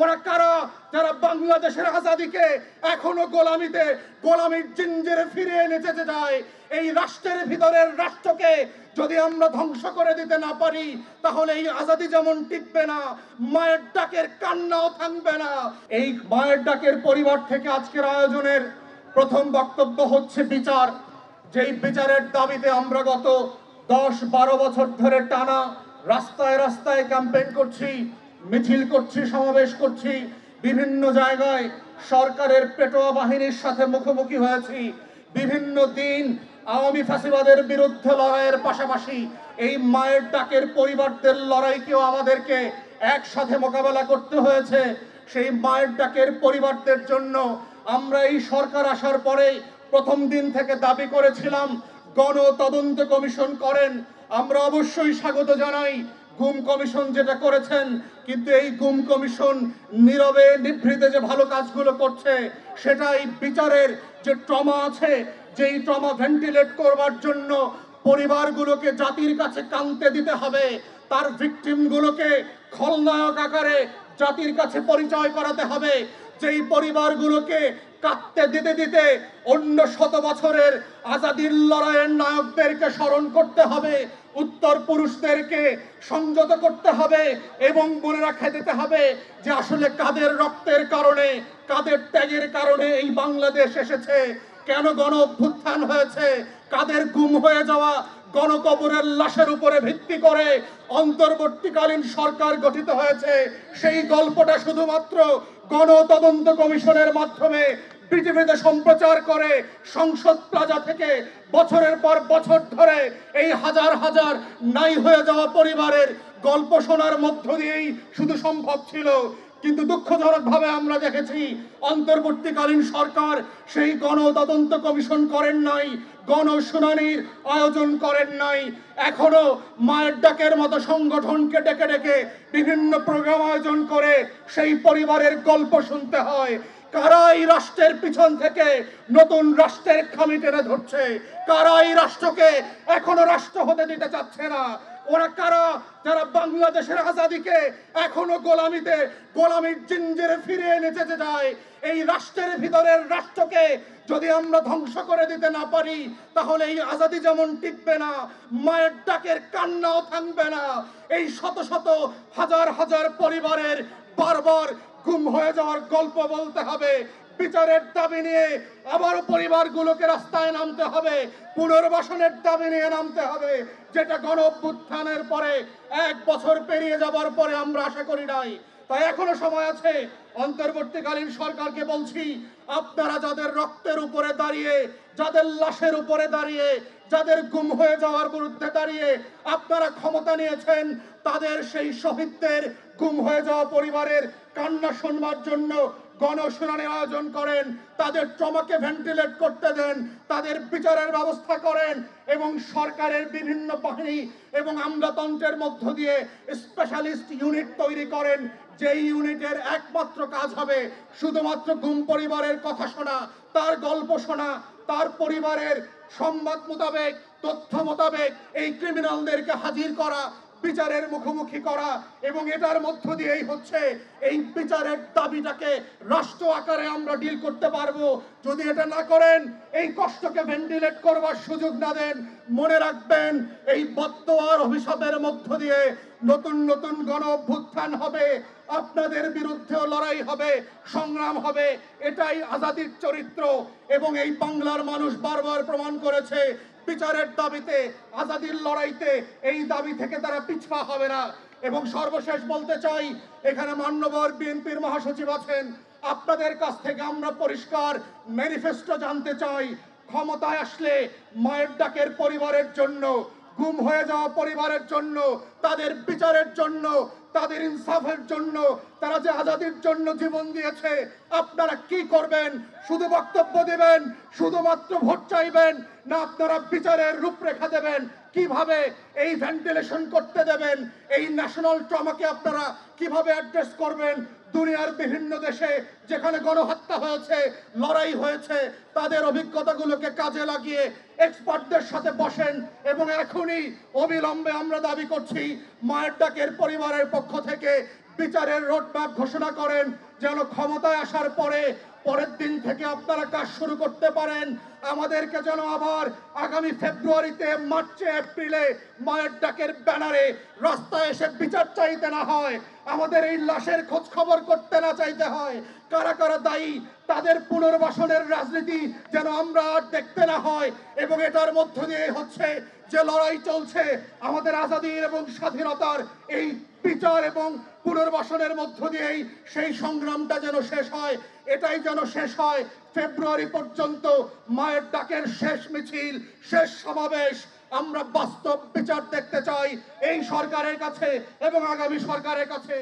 ওরা কারা যারা বাংলাদেশের আজাদিকে এখনো গোলামির জিঞ্জিরে ফিরিয়ে এনে যেতে যায়? এই রাষ্ট্রের ভিতরের রাষ্ট্রকে যদি আমরা ধ্বংস করে দিতে না পারি, তাহলে এই আজাদি যেমন টিকবে না, মায়ের ডাকের কান্নাও থামবে না। এই মায়ের ডাকের পরিবার থেকে আজকের আয়োজনের প্রথম বক্তব্য হচ্ছে বিচার। যেই বিচারের দাবিতে আমরা গত 10-12 বছর ধরে টানা রাস্তায় রাস্তায় ক্যাম্পেইন করছি, মিছিল করছি, সমাবেশ করছি, বিভিন্ন জায়গায় সরকারের পেটোয়া বাহিনীর সাথে মুখোমুখি হয়েছি। বিভিন্ন দিন আওয়ামী ফ্যাসিবাদের বিরুদ্ধে লড়াইয়ের পাশাপাশি এই মায়ের ডাকের পরিবারদের লড়াইকেও আমাদেরকে একসাথে মোকাবেলা করতে হয়েছে। সেই মায়ের ডাকের পরিবারদের জন্য আমরা এই সরকার আসার পরে প্রথম দিন থেকে দাবি করেছিলাম গণ তদন্ত কমিশন করেন। আমরা অবশ্যই স্বাগত জানাই গুম কমিশন যেটা করেছেন, কিন্তু এই গুম কমিশন নীরবে নিভৃতে যে ভালো কাজগুলো করছে, সেটাই বিচারের যে ট্রমা আছে, যেই ট্রমা ভেন্টিলেট করবার জন্য পরিবারগুলোকে জাতির কাছে কাঁদতে দিতে হবে, তার ভিকটিমগুলোকে খলনায়ক আকারে জাতির কাছে পরিচয় করাতে হবে। যেই পরিবারগুলোকে কাঁদতে দিতে দিতে অন্য 100 বছরের আজাদির লড়াইয়ের নায়কদেরকে স্মরণ করতে হবে, উত্তর পুরুষদেরকে সংযত করতে হবে এবং মনে রাখা দিতে হবে যে আসলে কাদের রক্তের কারণে, কাদের ত্যাগের কারণে এই বাংলাদেশ এসেছে, কেন গণ অভ্যুত্থান হয়েছে, কাদের গুম হয়ে যাওয়া গণকবরের লাশের উপরে ভিত্তি করে অন্তর্বর্তীকালীন সরকার গঠিত হয়েছে। সেই গল্পটা শুধুমাত্র গণ তদন্ত কমিশনের মাধ্যমে পৃথিবীতে সম্প্রচার করে সংসদ প্লাজা থেকে বছরের পর বছর ধরে এই হাজার হাজার নাই হয়ে যাওয়া পরিবারের গল্প শোনার মধ্য দিয়েই শুধু সম্ভব ছিল। কিন্তু দুঃখজনকভাবে আমরা দেখেছি অন্তর্বর্তীকালীন সরকার সেই গণ তদন্ত কমিশন করেন নাই, গণশুনানির আয়োজন করেন নাই। এখনো মায়ের ডাকের মতো সংগঠনকে ডেকে ডেকে বিভিন্ন প্রোগ্রাম আয়োজন করে সেই পরিবারের গল্প শুনতে হয়। কারা এই রাষ্ট্রের পিছন থেকে নতুন রাষ্ট্রের খামি টেনে ধরছে? কারা এই রাষ্ট্রকে এখনো রাষ্ট্র হতে দিতে চাচ্ছে না? ওরা কারা যারা বাংলাদেশের আজাদিকে এখনো গোলামির জিঞ্জিরে ফিরিয়ে এনে যেতে যায়? এই রাষ্ট্রের ভিতরের রাষ্ট্রকে যদি আমরা ধ্বংস করে দিতে না পারি, তাহলে এই আজাদি যেমন টিকবে না, মায়ের ডাকের কান্নাও থামবে না। এই শত শত হাজার হাজার পরিবারের বারবার গুম হয়ে যাওয়ার গল্প বলতে হবে। বিচারের দাবি নিয়ে আবারও পরিবারগুলোকে রাস্তায় নামতে হবে, পুনর্বাসনের দাবি নিয়ে নামতে হবে, যেটা গণ অভ্যুত্থানের পরে 1 বছর পেরিয়ে যাবার পরে আমরা আশা করি নাই। তাই এখনো সময় আছে। অন্তর্বর্তীকালীন সরকারকে বলছি, আপনারা যাদের রক্তের উপরে দাঁড়িয়ে, যাদের লাশের উপরে দাঁড়িয়ে, যাদের গুম হয়ে যাওয়ার বিরুদ্ধে দাঁড়িয়ে আপনারা ক্ষমতা নিয়েছেন, তাদের সেই শহীদদের গুম হয়ে যাওয়া পরিবারের কান্না শুনবার জন্য গণশুনানি আয়োজন করেন, তাদের ট্রমাকে ভেন্টিলেট করতে দেন, তাদের বিচারের ব্যবস্থা করেন এবং সরকারের বিভিন্ন বাহিনী এবং আমলাতন্ত্রের মধ্য দিয়ে স্পেশালিস্ট ইউনিট তৈরি করেন। যেই ইউনিটের একমাত্র কাজ হবে শুধুমাত্র গুম পরিবারের কথা শোনা, তার গল্প শোনা, তার পরিবারের সংবাদ মোতাবেক, তথ্য মোতাবেক এই ক্রিমিনালদেরকে হাজির করা, বিচারের মুখোমুখি করা, এবং এটার মধ্য দিয়েই হচ্ছে এই বিচারের দাবিটাকে রাষ্ট্র আকারে আমরা ডিল করতে পারবো। যদি এটা না করেন, এই কষ্টকে ভেন্টিলেট করবার সুযোগ না দেন, মনে রাখবেন এই বদদোয়ার অভিশাপের মধ্য দিয়ে নতুন নতুন গণ অভ্যুত্থান হবে, আপনাদের বিরুদ্ধেও লড়াই হবে, সংগ্রাম হবে। এটাই আজাদির চরিত্র এবং এই বাংলার মানুষ বারবার প্রমাণ করেছে বিচারের দাবিতে, আজাদির লড়াইতে এই দাবি থেকে তারা পিছপা হবে না। এবং সর্বশেষ বলতে চাই, এখানে মান্যবর বিএনপির মহাসচিব আছেন, আপনাদের কাছ থেকে আমরা পরিষ্কার ম্যানিফেস্টো জানতে চাই। ক্ষমতায় আসলে মায়ের ডাকের পরিবারের জন্য, গুম হয়ে যাওয়া পরিবারের জন্য, তাদের বিচারের জন্য, তাদের ইনসাফের জন্য, তারা যে আজাদির জন্য জীবন দিয়েছে, আপনারা কি করবেন? শুধু বক্তব্য দেবেন, শুধুমাত্র ভোট চাইবেন, না আপনারা বিচারের রূপরেখা দেবেন? কিভাবে এই ভেন্টিলেশন করতে দেবেন? এই ন্যাশনাল ট্রমাকে আপনারা কিভাবে অ্যাড্রেস করবেন? দুনিয়ার বিভিন্ন দেশে যেখানে গণহত্যা হয়েছে, লড়াই হয়েছে, তাদের অভিজ্ঞতাগুলোকে কাজে লাগিয়ে এক্সপার্টদের সাথে বসেন এবং এখনই অবিলম্বে আমরা দাবি করছি মায়ের ডাকের পরিবারের পক্ষ থেকে বিচারের রোডম্যাপ ঘোষণা করেন, যেন ক্ষমতায় আসার পরে পরের দিন থেকে আপনারা কাজ শুরু করতে পারেন। আমাদেরকে যেন আবার আগামী ফেব্রুয়ারিতে, মার্চে, এপ্রিলে মায়ের ডাকের ব্যানারে রাস্তায় এসে বিচার চাইতে না হয়, আমাদের এই লাশের খোঁজ খবর করতে না চাইতে হয়। কারা কারা দায়ী তাদের পুনর্বাসনের রাজনীতি যেন আমরা আর দেখতে না হয়। এবং এটার মধ্য দিয়ে হচ্ছে যে লড়াই চলছে আমাদের আজাদীর এবং স্বাধীনতার, এই বিচার এবং পুনর্বাসনের মধ্য দিয়েই সেই সংগ্রামটা যেন শেষ হয়। এটাই যেন শেষ হয় ফেব্রুয়ারি পর্যন্ত। মায়ের ডাকের শেষ মিছিল, শেষ সমাবেশ, আমরা বাস্তব বিচার দেখতে চাই এই সরকারের কাছে এবং আগামী সরকারের কাছে।